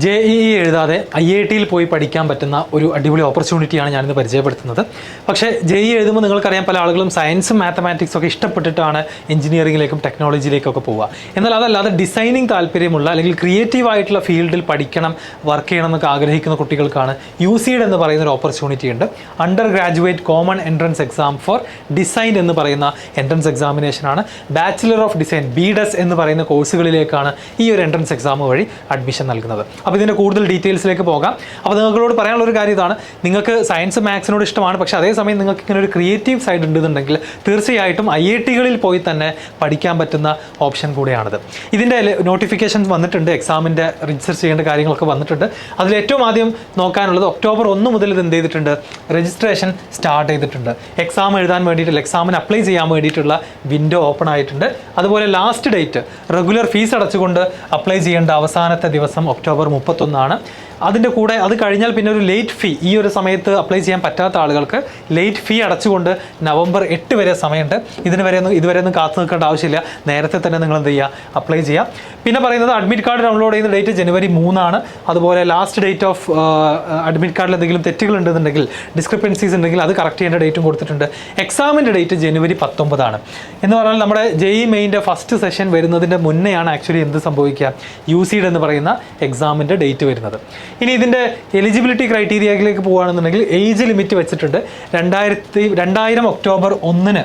JEE എഴുതാതെ IIT-യിൽ പോയി പഠിക്കാൻ പറ്റുന്ന ഒരു അടിപൊളി ഓപ്പർച്യൂണിറ്റിയാണ് ഞാനിന്ന് പരിചയപ്പെടുത്തുന്നത്. പക്ഷേ JEE എഴുതുമ്പോൾ നിങ്ങൾക്കറിയാം, പല ആളുകളും സയൻസും മാത്തമാറ്റിക്സും ഒക്കെ ഇഷ്ടപ്പെട്ടിട്ടാണ് എഞ്ചിനീയറിംഗിലേക്കും ടെക്നോളജിയിലേക്കൊക്കെ പോവുക. എന്നാൽ അതല്ലാതെ ഡിസൈനിങ് താല്പര്യമുള്ള അല്ലെങ്കിൽ ക്രിയേറ്റീവ് ആയിട്ടുള്ള ഫീൽഡിൽ പഠിക്കണം, വർക്ക് ചെയ്യണം എന്നൊക്കെ ആഗ്രഹിക്കുന്ന കുട്ടികൾക്കാണ് UCED എന്ന് പറയുന്ന ഒരു ഓപ്പർച്യൂണിറ്റി ഉണ്ട്. Undergraduate common entrance exam for design എന്ന് പറയുന്ന എൻട്രൻസ് എക്സാമിനേഷനാണ്. ബാച്ചിലർ ഓഫ് ഡിസൈൻ BDES എന്ന് പറയുന്ന കോഴ്സുകളിലേക്കാണ് ഈ ഒരു എൻട്രൻസ് എക്സാം വഴി അഡ്മിഷൻ നൽകുന്നത്. അപ്പോൾ ഇതിൻ്റെ കൂടുതൽ ഡീറ്റെയിൽസിലേക്ക് പോകാം. അപ്പോൾ നിങ്ങളോട് പറയാനുള്ള ഒരു കാര്യം ഇതാണ്: നിങ്ങൾക്ക് സയൻസ് മാത്സിനോട് ഇഷ്ടമാണ്, പക്ഷേ അതേസമയം നിങ്ങൾക്ക് ഇങ്ങനെ ഒരു ക്രിയേറ്റീവ് സൈഡ് ഉണ്ടെന്നുണ്ടെങ്കിൽ തീർച്ചയായിട്ടും IIT-കളിൽ പോയി തന്നെ പഠിക്കാൻ പറ്റുന്ന ഓപ്ഷൻ കൂടെയാണിത്. ഇതിൻ്റെ നോട്ടിഫിക്കേഷൻ വന്നിട്ടുണ്ട്, എക്സാമിൻ്റെ രജിസ്റ്റർ ചെയ്യേണ്ട കാര്യങ്ങളൊക്കെ വന്നിട്ടുണ്ട്. അതിൽ ഏറ്റവും ആദ്യം നോക്കാനുള്ളത് ഒക്ടോബർ 1 മുതൽ ഇത് എന്ത് ചെയ്തിട്ടുണ്ട്, രജിസ്ട്രേഷൻ സ്റ്റാർട്ട് ചെയ്തിട്ടുണ്ട്. എക്സാം എഴുതാൻ വേണ്ടിയിട്ടുള്ള, എക്സാമിന് അപ്ലൈ ചെയ്യാൻ വേണ്ടിയിട്ടുള്ള വിൻഡോ ഓപ്പൺ ആയിട്ടുണ്ട്. അതുപോലെ ലാസ്റ്റ് ഡേറ്റ്, റെഗുലർ ഫീസ് അടച്ചുകൊണ്ട് അപ്ലൈ ചെയ്യേണ്ട അവസാനത്തെ ദിവസം ഒക്ടോബർ 31 അതിൻ്റെ കൂടെ അത് കഴിഞ്ഞാൽ പിന്നെ ഒരു ലേറ്റ് ഫീ, ഈ ഒരു സമയത്ത് അപ്ലൈ ചെയ്യാൻ പറ്റാത്ത ആളുകൾക്ക് ലേറ്റ് ഫീ അടച്ചുകൊണ്ട് നവംബർ 8 വരെ സമയമുണ്ട്. ഇതുവരെ ഒന്നും കാത്തു നിൽക്കേണ്ട ആവശ്യമില്ല, നേരത്തെ തന്നെ നിങ്ങൾ എന്ത് ചെയ്യുക, അപ്ലൈ ചെയ്യാം. പിന്നെ പറയുന്നത് അഡ്മിറ്റ് കാർഡ് ഡൗൺലോഡ് ചെയ്യുന്ന ഡേറ്റ് ജനുവരി 3. അതുപോലെ ലാസ്റ്റ് ഡേറ്റ് ഓഫ് അഡ്മിറ്റ് കാർഡിൽ എന്തെങ്കിലും തെറ്റുകൾ ഉണ്ടെന്നുണ്ടെങ്കിൽ, ഡിസ്ക്രിപ്പൻസീസ് ഉണ്ടെങ്കിൽ അത് കറക്റ്റ് ചെയ്യേണ്ട ഡേറ്റും കൊടുത്തിട്ടുണ്ട്. എക്സാമിൻ്റെ ഡേറ്റ് ജനുവരി 19 എന്ന് പറഞ്ഞാൽ നമ്മുടെ JEE മെയിൻ്റെ ഫസ്റ്റ് സെഷൻ വരുന്നതിൻ്റെ മുന്നെയാണ് ആക്ച്വലി എന്ത് സംഭവിക്കുക, UCED എന്ന് പറയുന്ന എക്സാമിൻ്റെ ഡേറ്റ് വരുന്നത്. ഇനി ഇതിൻ്റെ എലിജിബിലിറ്റി ക്രൈറ്റീരിയയിലേക്ക് പോകുകയാണെന്നുണ്ടെങ്കിൽ ഏജ് ലിമിറ്റ് വെച്ചിട്ടുണ്ട്. 2000 ഒക്ടോബർ 1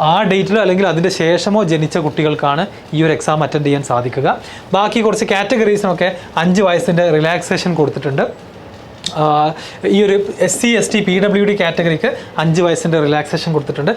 ആ ഡേറ്റിലോ അല്ലെങ്കിൽ അതിൻ്റെ ശേഷമോ ജനിച്ച കുട്ടികൾക്കാണ് ഈ ഒരു എക്സാം അറ്റൻഡ് ചെയ്യാൻ സാധിക്കുക. ബാക്കി കുറച്ച് കാറ്റഗറീസിനൊക്കെ 5 വയസ്സിൻ്റെ റിലാക്സേഷൻ കൊടുത്തിട്ടുണ്ട്. ഈ ഒരു SC ST PWD കാറ്റഗറിക്ക് 5 വയസ്സിൻ്റെ റിലാക്സേഷൻ കൊടുത്തിട്ടുണ്ട്.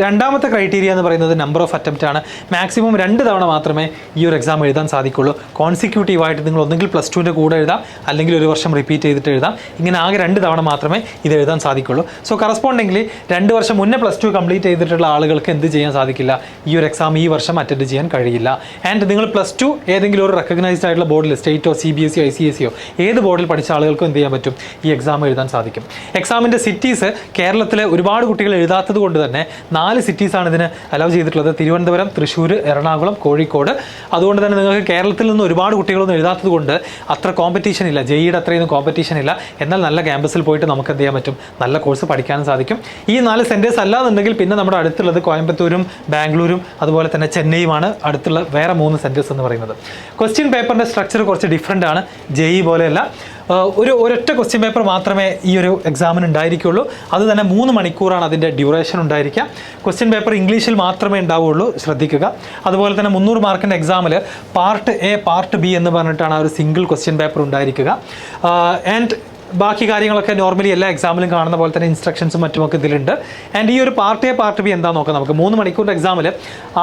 രണ്ടാമത്തെ ക്രൈറ്റീരിയ എന്ന് പറയുന്നത് നമ്പർ ഓഫ് അറ്റംപ്റ്റ് ആണ്. മാക്സിമം 2 തവണ മാത്രമേ ഈ ഒരു എക്സാം എഴുതാൻ സാധിക്കുള്ളൂ. കോൺസിക്യൂട്ടീവായിട്ട് നിങ്ങൾ ഒന്നെങ്കിൽ +2ൻ്റെ കൂടെ എഴുതാം, അല്ലെങ്കിൽ ഒരു വർഷം റിപ്പീറ്റ് ചെയ്തിട്ട് എഴുതാം. ഇങ്ങനെ ആകെ 2 തവണ മാത്രമേ ഇത് എഴുതാൻ സാധിക്കുള്ളൂ. സോ കറസ്പോണ്ടിംഗ്ലി 2 വർഷം മുന്നേ +2 കംപ്ലീറ്റ് ചെയ്തിട്ടുള്ള ആളുകൾക്ക് എന്ത് ചെയ്യാൻ സാധിക്കില്ല, ഈ ഒരു എക്സാം ഈ വർഷം അറ്റൻഡ് ചെയ്യാൻ കഴിയില്ല. ആൻഡ് നിങ്ങൾ +2 ഏതെങ്കിലും ഒരു റെക്കഗ്നൈസ്ഡ് ആയിട്ടുള്ള ബോർഡിൽ, സ്റ്റേറ്റോ CBSE ICSE ഏത് ബോർഡിൽ പഠിച്ച ആളുകൾക്കും എന്ത് ചെയ്യാൻ പറ്റും, ഈ എക്സാം എഴുതാൻ സാധിക്കും. എക്സാമിൻ്റെ സിറ്റീസ് കേരളത്തിലെ ഒരുപാട് കുട്ടികൾ എഴുതാത്തത് കൊണ്ട് തന്നെ 4 സിറ്റീസാണ് ഇതിന് അലൗ ചെയ്തിട്ടുള്ളത്: തിരുവനന്തപുരം, തൃശ്ശൂർ, എറണാകുളം, കോഴിക്കോട്. അതുകൊണ്ട് തന്നെ നിങ്ങൾക്ക് കേരളത്തിൽ നിന്ന് ഒരുപാട് കുട്ടികളൊന്നും എഴുതാത്തത് കൊണ്ട് അത്ര കോമ്പറ്റീഷൻ ഇല്ല, JEE-യുടെ അത്രയൊന്നും കോമ്പറ്റീഷൻ ഇല്ല. എന്നാൽ നല്ല ക്യാമ്പസിൽ പോയിട്ട് നമുക്ക് എന്ത് ചെയ്യാൻ പറ്റും, നല്ല കോഴ്സ് പഠിക്കാനും സാധിക്കും. ഈ 4 സെൻറ്റേഴ്സ് അല്ലാന്നുണ്ടെങ്കിൽ പിന്നെ നമ്മുടെ അടുത്തുള്ളത് കോയമ്പത്തൂരും ബാംഗ്ലൂരും അതുപോലെ തന്നെ ചെന്നൈയുമാണ് അടുത്തുള്ള വേറെ 3 സെൻറ്റേഴ്സ് എന്ന് പറയുന്നത്. ക്വസ്റ്റ്യൻ പേപ്പറിൻ്റെ സ്ട്രക്ചർ കുറച്ച് ഡിഫറെൻ്റ് ആണ്, JEE പോലെയല്ല. ഒരൊറ്റ ക്വസ്റ്റ്യൻ പേപ്പർ മാത്രമേ ഈ ഒരു എക്സാമിന് ഉണ്ടായിരിക്കുള്ളൂ. അത് തന്നെ 3 മണിക്കൂറാണ് അതിൻ്റെ ഡ്യൂറേഷൻ ഉണ്ടായിരിക്കുക. ക്വസ്റ്റ്യൻ പേപ്പർ ഇംഗ്ലീഷിൽ മാത്രമേ ഉണ്ടാവുകയുള്ളൂ, ശ്രദ്ധിക്കുക. അതുപോലെ തന്നെ 300 മാർക്കിൻ്റെ എക്സാമിൽ പാർട്ട് A, പാർട്ട് B എന്ന് പറഞ്ഞിട്ടാണ് ആ ഒരു സിംഗിൾ ക്വസ്റ്റ്യൻ പേപ്പർ ഉണ്ടായിരിക്കുക. ആൻഡ് ബാക്കി കാര്യങ്ങളൊക്കെ നോർമലി എല്ലാ എക്സാമിലും കാണുന്ന പോലെ തന്നെ ഇൻസ്ട്രക്ഷൻസും മറ്റുമൊക്കെ ഇതിലുണ്ട്. ആൻഡ് ഈ ഒരു പാർട്ട് A, പാർട്ട് B എന്താ നോക്കാം നമുക്ക്. 3 മണിക്കൂറിൻ്റെ എക്സാമിൽ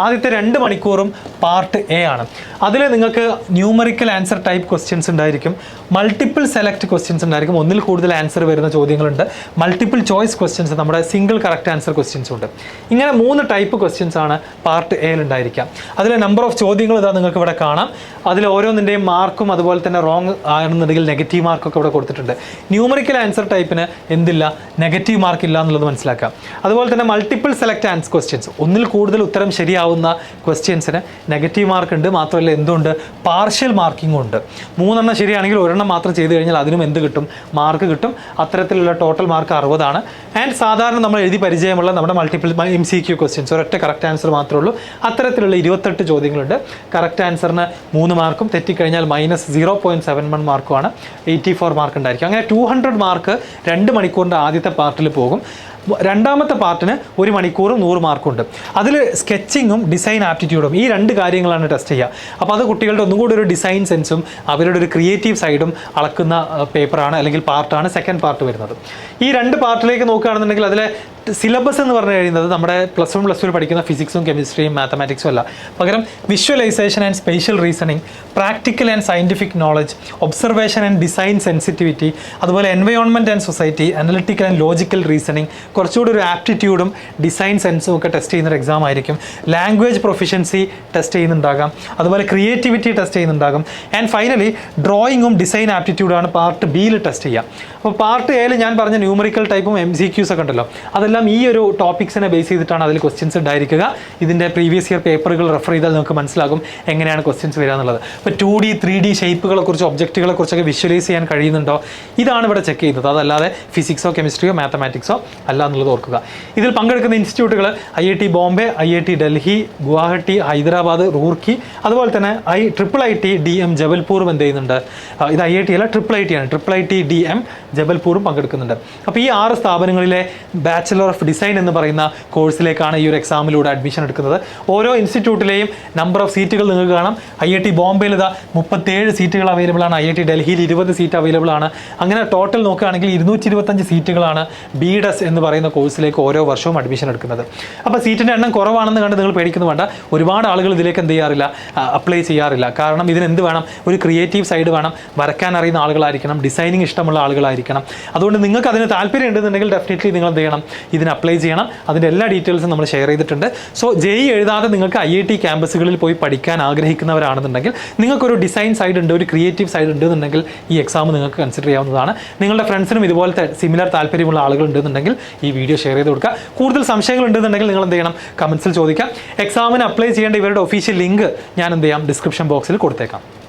ആദ്യത്തെ 2 മണിക്കൂറും പാർട്ട് A ആണ്. അതിൽ നിങ്ങൾക്ക് ന്യൂമറിക്കൽ ആൻസർ ടൈപ്പ് ക്വസ്റ്റ്യൻസ് ഉണ്ടായിരിക്കും, മൾട്ടിപ്പിൾ സെലക്ട് ക്വസ്റ്റ്യൻസ് ഉണ്ടായിരിക്കും, ഒന്നിൽ കൂടുതൽ ആൻസർ വരുന്ന ചോദ്യങ്ങളുണ്ട്, മൾട്ടിപ്പിൾ ചോയ്സ് ക്വസ്റ്റ്യൻസ്, നമ്മുടെ സിംഗിൾ കറക്റ്റ് ആൻസർ ക്വസ്റ്റ്യൻസും ഉണ്ട്. ഇങ്ങനെ 3 ടൈപ്പ് ക്വസ്റ്റ്യൻസ് ആണ് പാർട്ട് Aയിൽ ഉണ്ടായിരിക്കാം. അതിൽ നമ്പർ ഓഫ് ചോദ്യങ്ങൾ ഇതാ നിങ്ങൾക്ക് ഇവിടെ കാണാം. അതിൽ ഓരോന്നിൻ്റെയും മാർക്കും അതുപോലെ തന്നെ റോങ് ആണെന്നുണ്ടെങ്കിൽ നെഗറ്റീവ് മാർക്കൊക്കെ ഇവിടെ കൊടുത്തിട്ടുണ്ട്. ന്യൂമറിക്കൽ ആൻസർ ടൈപ്പിന് എന്തില്ല, നെഗറ്റീവ് മാർക്ക് ഇല്ല എന്നുള്ളത് മനസ്സിലാക്കാം. അതുപോലെ തന്നെ മൾട്ടിപ്പിൾ സെലക്ട് ആൻസർ ക്വസ്റ്റ്യൻസ്, ഒന്നിൽ കൂടുതൽ ഉത്തരം ശരിയാവുന്ന ക്വസ്റ്റ്യൻസിന് നെഗറ്റീവ് മാർക്ക് ഉണ്ട്. മാത്രമല്ല എന്തുണ്ട്, പാർഷ്യൽ മാർക്കിംഗ് ഉണ്ട്. 3 എണ്ണം ശരിയാണെങ്കിൽ 1 എണ്ണം മാത്രം ചെയ്ത് കഴിഞ്ഞാൽ അതിനും എന്ത് കിട്ടും, മാർക്ക് കിട്ടും. അത്തരത്തിലുള്ള ടോട്ടൽ മാർക്ക് 60. ആൻഡ് സാധാരണ നമ്മൾ എഴുതി പരിചയമുള്ള നമ്മുടെ മൾട്ടിപ്പിൾ MCQ ക്വസ്റ്റ്യൻസ്, ഒരൊറ്റ കറക്റ്റ് ആൻസർ മാത്രമേ ഉള്ളൂ. അത്തരത്തിലുള്ള 28 ചോദ്യങ്ങളുണ്ട്. കറക്റ്റ് ആൻസറിന് 3 മാർക്കും, തെറ്റിക്കഴിഞ്ഞാൽ -0.71 മാർക്കുമാണ്. 84 മാർക്ക് ഉണ്ടായിരിക്കും. അങ്ങനെ 200 മാർക്ക് 2 മണിക്കൂറിൻ്റെ ആദ്യത്തെ പാർട്ടിൽ പോകും. രണ്ടാമത്തെ പാർട്ടിന് 1 മണിക്കൂറും 100 മാർക്കുണ്ട്. അതിൽ സ്കെച്ചിങ്ങും ഡിസൈൻ ആപ്റ്റിറ്റ്യൂഡും, ഈ 2 കാര്യങ്ങളാണ് ടെസ്റ്റ് ചെയ്യുക. അപ്പോൾ അത് കുട്ടികളുടെ ഒന്നും കൂടി ഒരു ഡിസൈൻ സെൻസും അവരുടെ ഒരു ക്രിയേറ്റീവ് സൈഡും അളക്കുന്ന പേപ്പറാണ് അല്ലെങ്കിൽ പാർട്ടാണ് സെക്കൻഡ് പാർട്ട് വരുന്നത്. ഈ 2 പാർട്ടിലേക്ക് നോക്കുകയാണെന്നുണ്ടെങ്കിൽ അതിലെ സിലബസ് എന്ന് പറഞ്ഞു കഴിയുന്നത് നമ്മുടെ +1 +2 പഠിക്കുന്ന ഫിസിക്സും കെമിസ്ട്രിയും മാത്തമാറ്റിക്സും അല്ല. പകരം visualisation and spatial reasoning, practical and scientific knowledge, observation and design sensitivity, അതുപോലെ environment and society, analytical and logical reasoning, കുറച്ചുകൂടി ഒരു ആപ്റ്റിറ്റ്യൂഡും ഡിസൈൻ സെൻസും ഒക്കെ ടെസ്റ്റ് ചെയ്യുന്ന ഒരു എക്സാം ആയിരിക്കും. ലാംഗ്വേജ് പ്രൊഫിഷ്യൻസി ടെസ്റ്റ് ചെയ്യുന്നുണ്ടാകാം, അതുപോലെ ക്രിയേറ്റിവിറ്റി ടെസ്റ്റ് ചെയ്യുന്നുണ്ടാകും. ആൻഡ് ഫൈനലി ഡ്രോയിങ്ങും ഡിസൈൻ ആപ്റ്റിറ്റ്യൂഡാണ് പാർട്ട് ബിയിൽ ടെസ്റ്റ് ചെയ്യുക. അപ്പോൾ പാർട്ട് എയിൽ ഞാൻ പറഞ്ഞ ന്യൂമറിക്കൽ ടൈപ്പും MCQs ഒക്കെ ഉണ്ടല്ലോ, അതെല്ലാം ഈ ഒരു ടോപ്പിക്സിനെ ബേസ് ചെയ്തിട്ടാണ് അതിൽ ക്വസ്റ്റ്യൻസ് ഉണ്ടായിരിക്കുക. ഇതിൻ്റെ പ്രീവിയസ് ഇയർ പേപ്പറുകൾ റെഫർ ചെയ്താൽ നിങ്ങൾക്ക് മനസ്സിലാകും എങ്ങനെയാണ് ക്വസ്റ്റ്യൻസ് വരിക എന്നുള്ളത്. ഇപ്പോൾ 2D 3D ഷേപ്പുകളെ കുറിച്ച് ഒബ്ജക്റ്റുകളെ കുറിച്ചൊക്കെ വിഷ്വലൈസ് ചെയ്യാൻ കഴിയുന്നുണ്ടോ, ഇതാണ് ഇവിടെ ചെക്ക് ചെയ്യുന്നത്. അതല്ലാതെ ഫിസിക്സോ കെമിസ്ട്രിയോ മാത്തമാറ്റിക്സോ അല്ല എന്നുള്ളത് ഓർക്കുക. ഇതിൽ പങ്കെടുക്കുന്ന ഇൻസ്റ്റിറ്റ്യൂട്ടുകൾ IIT ബോംബെ, IIT ഡൽഹി, ഗുവാഹട്ടി, ഹൈദരാബാദ്, റൂർക്കി, അതുപോലെ തന്നെ IIT DM ജബൽപൂറും എന്ത് ചെയ്യുന്നുണ്ട്. ഇത് IIT അല്ല, IIT ആണ്. IIT DM ജബൽപൂറും പങ്കെടുക്കുന്നുണ്ട്. അപ്പോൾ ഈ 6 സ്ഥാപനങ്ങളിലെ ബാച്ചലർ ഓഫ് ഡിസൈൻ എന്ന് പറയുന്ന കോഴ്സിലേക്കാണ് ഈ ഒരു എക്സാമിലൂടെ അഡ്മിഷൻ എടുക്കുന്നത്. ഓരോ ഇൻസ്റ്റിറ്റ്യൂട്ടിലെയും നമ്പർ ഓഫ് സീറ്റുകൾ നിങ്ങൾക്ക് കാണാം. IIT ബോംബെയിൽ ഇതാ 37 സീറ്റുകൾ അവൈലബിൾ ആണ്. IIT ഡൽഹിയിൽ 20 സീറ്റ് അവൈലബിൾ ആണ്. അങ്ങനെ ടോട്ടൽ നോക്കുകയാണെങ്കിൽ 225 സീറ്റുകളാണ് BDES എന്ന് പറയുന്ന കോഴ്സിലേക്ക് ഓരോ വർഷവും അഡ്മിഷൻ എടുക്കുന്നത്. അപ്പോൾ സീറ്റിൻ്റെ എണ്ണം കുറവാണെന്ന് കണ്ട് നിങ്ങൾ പേടിക്കുന്നു വേണ്ട. ഒരുപാട് ആളുകൾ ഇതിലേക്ക് എന്ത് ചെയ്യാറില്ല, അപ്ലൈ ചെയ്യാറില്ല. കാരണം ഇതിന് എന്ത് വേണം, ഒരു ക്രിയേറ്റീവ് സൈഡ് വേണം, വരയ്ക്കാൻ അറിയുന്ന ആളുകളായിരിക്കണം, ഡിസൈനിങ് ഇഷ്ടമുള്ള ആളുകളായിരിക്കണം. അതുകൊണ്ട് നിങ്ങൾക്ക് അതിന് താല്പര്യം ഉണ്ടെന്നുണ്ടെങ്കിൽ ഡെഫിനറ്റ്ലി നിങ്ങൾ എന്ത് ചെയ്യണം, ഇതിന് അപ്ലൈ ചെയ്യണം. അതിൻ്റെ എല്ലാ ഡീറ്റെയിൽസും നമ്മൾ ഷെയർ ചെയ്തിട്ടുണ്ട്. സോ JEE എഴുതാതെ നിങ്ങൾക്ക് IIT ക്യാമ്പസുകളിൽ പോയി പഠിക്കാൻ ആഗ്രഹിക്കുന്നവരാണെന്നുണ്ടെങ്കിൽ, നിങ്ങൾക്കൊരു ഡിസൈൻ സൈഡ് ഉണ്ട്, ഒരു ക്രിയേറ്റീവ് സൈഡ് ഉണ്ടെന്നുണ്ടെങ്കിൽ ഈ എക്സാം നിങ്ങൾക്ക് കൺസിഡർ ചെയ്യാവുന്നതാണ്. നിങ്ങളുടെ ഫ്രണ്ട്സിനും ഇതുപോലത്തെ സിമിലർ താല്പര്യമുള്ള ആളുകൾ ഉണ്ടെന്നുണ്ടെങ്കിൽ ഈ വീഡിയോ ഷെയർ ചെയ്ത് കൊടുക്കുക. കൂടുതൽ സംശയങ്ങൾ ഉണ്ടെന്നുണ്ടെങ്കിൽ നിങ്ങൾ എന്ത് ചെയ്യണം, കമൻസിൽ ചോദിക്കാം. എക്സാമിന് അപ്ലൈ ചെയ്യേണ്ട ഇവരുടെ ഒഫീഷ്യൽ ലിങ്ക് ഞാൻ എന്ത് ചെയ്യാം, ഡിസ്ക്രിപ്ഷൻ ബോക്സിൽ കൊടുത്തേക്കാം.